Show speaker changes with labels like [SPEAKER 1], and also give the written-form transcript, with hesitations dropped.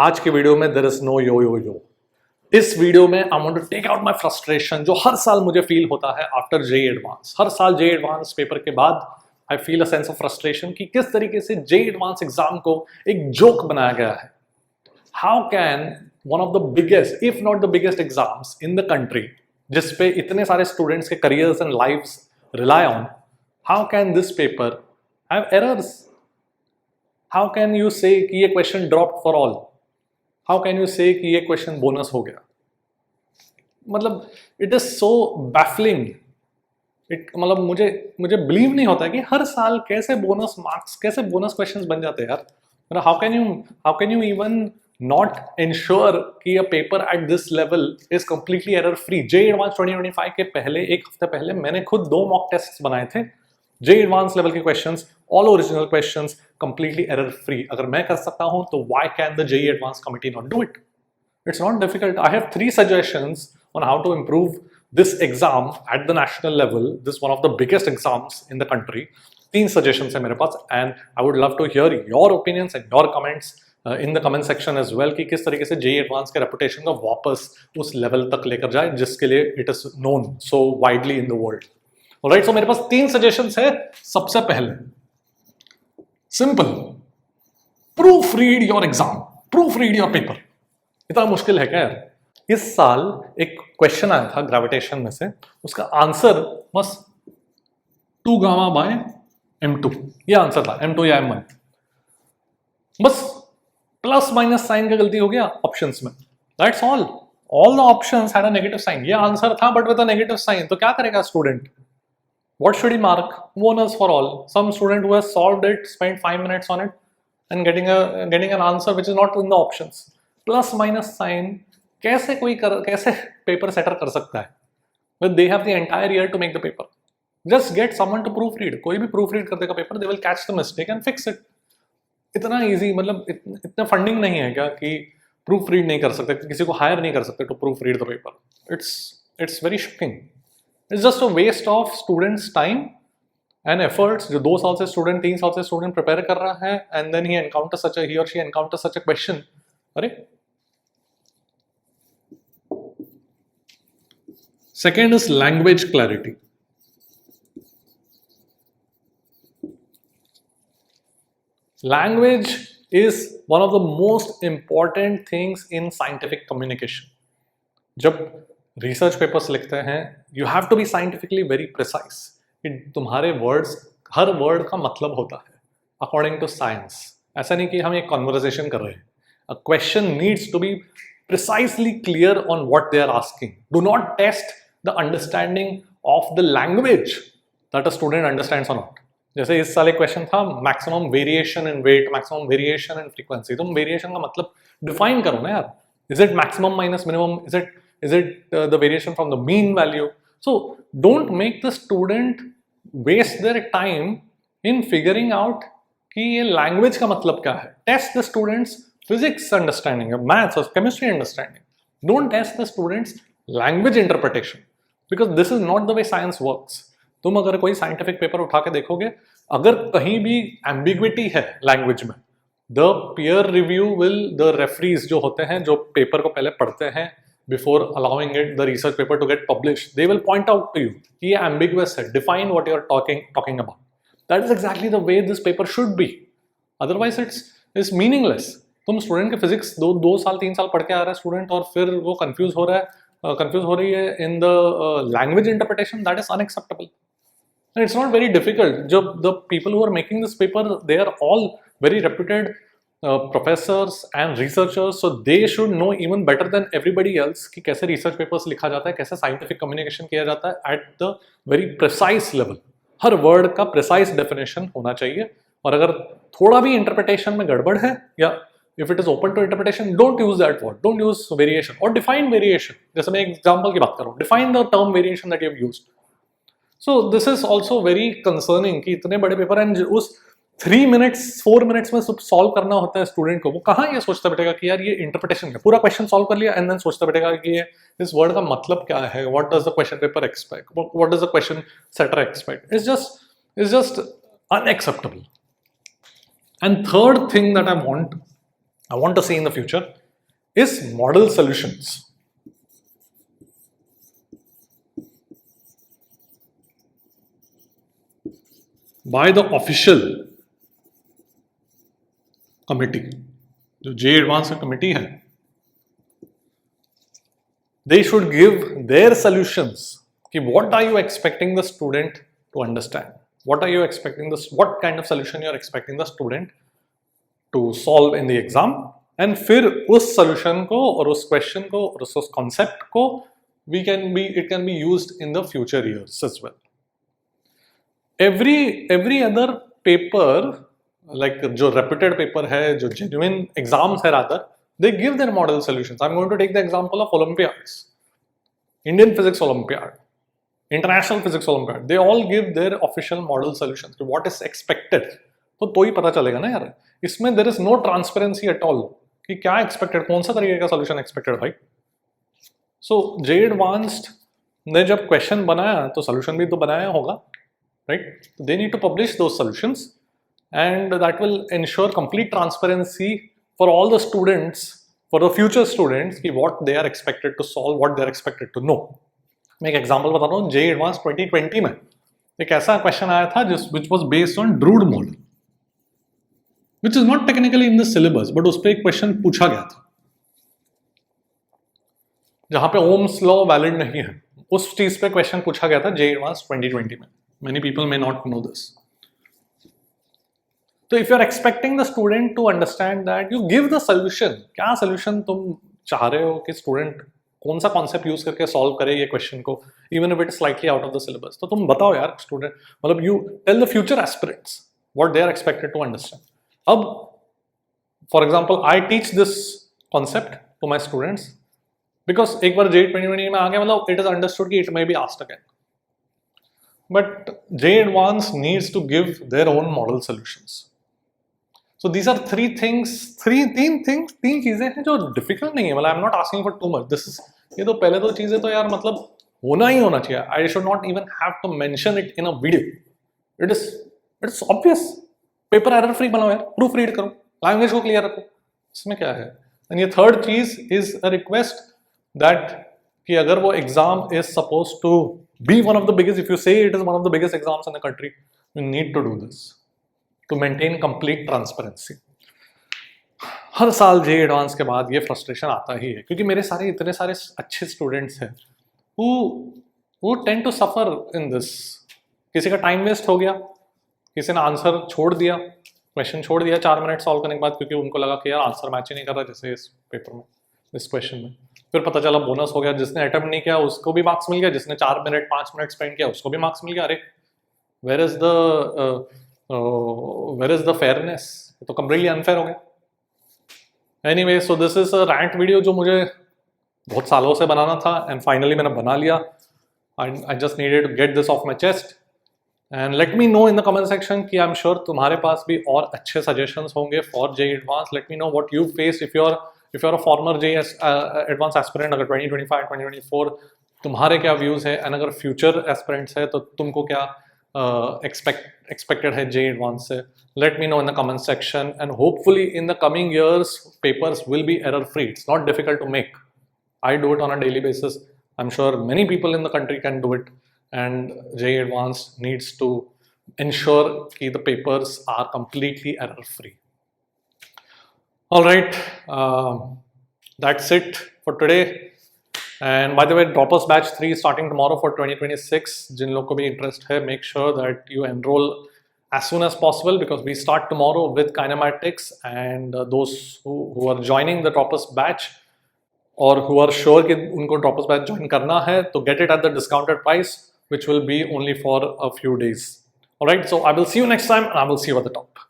[SPEAKER 1] आज के वीडियो में there is no yo yo yo. इस वीडियो में I want to take out my frustration जो हर साल मुझे फील होता है आफ्टर जेईई एडवांस। हर साल जेईई एडवांस पेपर के बाद I feel a sense of frustration कि किस तरीके से जेईई एडवांस एग्जाम को एक जोक बनाया गया है। How can one of the biggest if not the biggest exams in the country जिसपे इतने सारे स्टूडेंट्स के careers and lives rely on, how can this paper have errors? How can you से कि ये question dropped for all? How can you से कि ये क्वेश्चन बोनस हो गया? मतलब इट इज सो बैफलिंग। मतलब मुझे बिलीव नहीं होता कि हर साल कैसे बोनस मार्क्स, कैसे बोनस क्वेश्चंस बन जाते हैं यार। मतलब how can you even not ensure कि a paper at this level is completely error free? JEE advance 2025 के पहले एक हफ्ते पहले मैंने खुद 2 मॉक टेस्ट बनाए थे। जेईई एडवांस लेवल के questions, all original questions, completely error free. अगर मैं कर सकता हूं तो why can the JEE advance committee not do it? It's not difficult. I have 3 suggestions on how to improve this exam at the national level. This is one of the biggest exams in the country. 3 suggestions है मेरे पास and I would love to hear your opinions and your comments in the comment section as well कि किस तरीके से JEE advance के reputation को वापस उस लेवल तक लेकर जाए जिसके लिए it is known so widely in the world. Alright, so मेरे पास 3 suggestions है। सबसे पहले simple, proofread your exam, proofread your paper. इतना मुश्किल है क्या यार? इस साल एक क्वेश्चन आया था ग्रेविटेशन में से, उसका आंसर बस 2 गामा बाय m2, ये आंसर था, m2 या m1। बस प्लस माइनस साइन का गलती हो गया ऑप्शंस में, that's all the options had a negative sign. ये आंसर था but with a negative sign. तो क्या करेगा student? What should he mark? Bonus for all. Some student who has solved it, spent 5 minutes on it and getting an answer which is not in the options. Plus minus sign कैसे कैसे paper setter कर सकता है? But they have the entire year to make the paper. Just get someone to proofread. कोई भी proofread कर देगा paper, they will catch the mistake and fix it. इतना easy, मतलब इतना फंडिंग नहीं है क्या कि proofread नहीं कर सकते, किसी को हायर नहीं कर सकते to proofread the paper? It's very shocking. It's just a waste of students' time and efforts. जो 2 साल से स्टूडेंट, 3 साल से स्टूडेंट प्रिपेयर कर रहा है and then he or she encounters such a question. अरे second is language clarity. Language is one of the most important things in scientific communication. जब रिसर्च पेपर्स लिखते हैं, you have to be scientifically very precise. तुम्हारे words, हर word का मतलब होता है according to science. ऐसा नहीं कि हम एक कॉन्वर्सेशन कर रहे हैं। A question needs to be precisely clear on what they are asking. Do not test the understanding of the language that a student understands or not. जैसे इस साल एक क्वेश्चन था maximum variation in weight, maximum variation in frequency. तुम variation का मतलब define करो ना यार। Is it maximum minus minimum? Is it the variation from the mean value? So don't make the student waste their time in figuring out कि ये language का मतलब क्या है। Test the students physics understanding, maths or chemistry understanding. Don't test the students' language interpretation because this is not the way science works. तुम अगर कोई scientific paper उठा के देखोगे, अगर कहीं भी ambiguity है language में, the peer review will, the referees जो होते हैं, जो paper को पहले पढ़ते हैं before allowing it, the research paper to get published, they will point out to you कि ये ambiguous है, define what you are talking about. That is exactly the way this paper should be. Otherwise it's meaningless. तुम student के physics 2 साल 3 साल पढ़ के आ रहा है स्टूडेंट और फिर वो कंफ्यूज हो रही है in the language interpretation, that is unacceptable and it's not very difficult. जो the people who are making this paper, they are all very reputed professors and researchers, so they should know even better than everybody else कि कैसे research papers लिखा जाता है, कैसे scientific communication किया जाता है at the very precise level. Her word का प्रिसाइज डेफिनेशन होना चाहिए और अगर थोड़ा भी इंटरप्रिटेशन में गड़बड़ है या if it is open to interpretation, don't use that word, don't use variation or define variation. जैसे मैं example की बात कर रहा हूँ, define the term variation that you have used. So this is also very concerning कि इतने बड़े पेपर हैं उस 3 minutes 4 minutes में सब सॉल्व करना होता है स्टूडेंट को. वो कहाँ ये सोचता बैठेगा कि यार ये इंटरप्रिटेशन है, पूरा क्वेश्चन सॉल्व कर लिया एंड देन सोचता बैठेगा कि ये इस वर्ड का मतलब क्या है, what does the question paper expect, what does the question setter expect. It's just unacceptable. And third thing that I want I want to see in the future is model solutions. By the official committee, जो जे advance का committee है, they should give their solutions. कि what are you expecting the student to understand? What are you expecting this? What kind of solution you are expecting the student to solve in the exam? And फिर उस solution को और उस question को और उस concept को it can be used in the future years as well. Every other paper, like जो reputed paper है, जो genuine exams है rather, they give their model solutions. I'm going to take the example of Olympiads, Indian Physics Olympiad, International Physics Olympiad. They all give their official model solutions. So what is expected? तो ही पता चलेगा ना यार. इसमें there is no transparency at all कि क्या expected, कौन सा तरीके का solution expected भाई. So J Advanced ने जब question बनाया तो solution भी तो बनाया होगा. Right? They need to publish those solutions, and that will ensure complete transparency for all the students, for the future students, कि what they are expected to solve, what they are expected to know. मैं एक example बता रहा हूँ. J Advanced 2020 में एक ऐसा question आया था which was based on Drude model, which is not technically in the syllabus, but उस पे एक question पूछा गया था जहाँ पे Ohm's law valid नहीं है. उस चीज पे question पूछा गया था J Advanced 2020 में. Many people may not know this. So if you are expecting the student to understand that, you give the solution. क्या solution तुम चाह रहे हो कि student कौन सा concept use करके solve करे ये question को, even if it is slightly out of the syllabus. तो तुम बताओ यार student, मतलब you tell the future aspirants what they are expected to understand. अब for example, I teach this concept to my students because एक बार J 2020 में आ गया, मतलब it is understood कि it may be asked again. But J Advanced needs to give their own model solutions. So these are तीन चीजें हैं जो difficult नहीं है. मतलब I'm not asking for too much. This is ये तो पहले तो चीजें तो यार मतलब होना ही होना चाहिए. I should not even have to mention it in a video. It is obvious. Paper error free बनाओ यार, proof read करो, language को clear रखो. इसमें क्या है? And ये third चीज is a request that कि अगर वो exam is supposed to be one of the biggest, if you say it is one of the biggest exams in the country, you need to do this to maintain complete transparency. हर साल J Advanced के बाद ये frustration आता ही है क्योंकि मेरे सारे इतने सारे अच्छे students हैं who tend to suffer in this. किसी का time waste हो गया, किसी ने आंसर छोड़ दिया, क्वेश्चन छोड़ दिया 4 मिनट सॉल्व करने के बाद क्योंकि उनको लगा कि यार आंसर मैच ही नहीं कर रहा जैसे इस पेपर में, इस क्वेश्चन में. फिर पता चला बोनस हो गया, जिसने अटेम्प्ट नहीं किया उसको भी मार्क्स मिल गया, जिसने 4 मिनट 5 मिनट स्पेंड किया उसको भी मार्क्स मिल गया. अरे वेयर इज द फेयरनेस? तो कंप्लीटली अनफेयर हो गया. Anyway, so this is a rant video जो मुझे बहुत सालों से बनाना था एंड फाइनली मैंने बना लिया. I just needed to get this off my chest and let me know in the comment section कि आई एम श्योर तुम्हारे पास भी और अच्छे सजेशंस होंगे for J Advanced. Let me know what you face if you are a former J Advanced aspirant. अगर 2025 2024 तुम्हारे क्या views है एंड अगर फ्यूचर एस्पिरेंट्स है तो तुमको क्या expected है J Advanced से. Let me know in the comment section and hopefully in the coming years papers will be error free. It's not difficult to make. I do it on a daily basis. I'm sure many people in the country can do it, and J Advanced needs to ensure that the papers are completely error free. All right, that's it for today. And by the way, Droppers Batch 3 is starting tomorrow for 2026. जिन लोग को भी interest है, make sure that you enroll as soon as possible because we start tomorrow with kinematics. And those who are joining the Droppers Batch or who are sure कि उनको Droppers Batch join करना है, तो get it at the discounted price, which will be only for a few days. All right, so I will see you next time and I will see you at the top.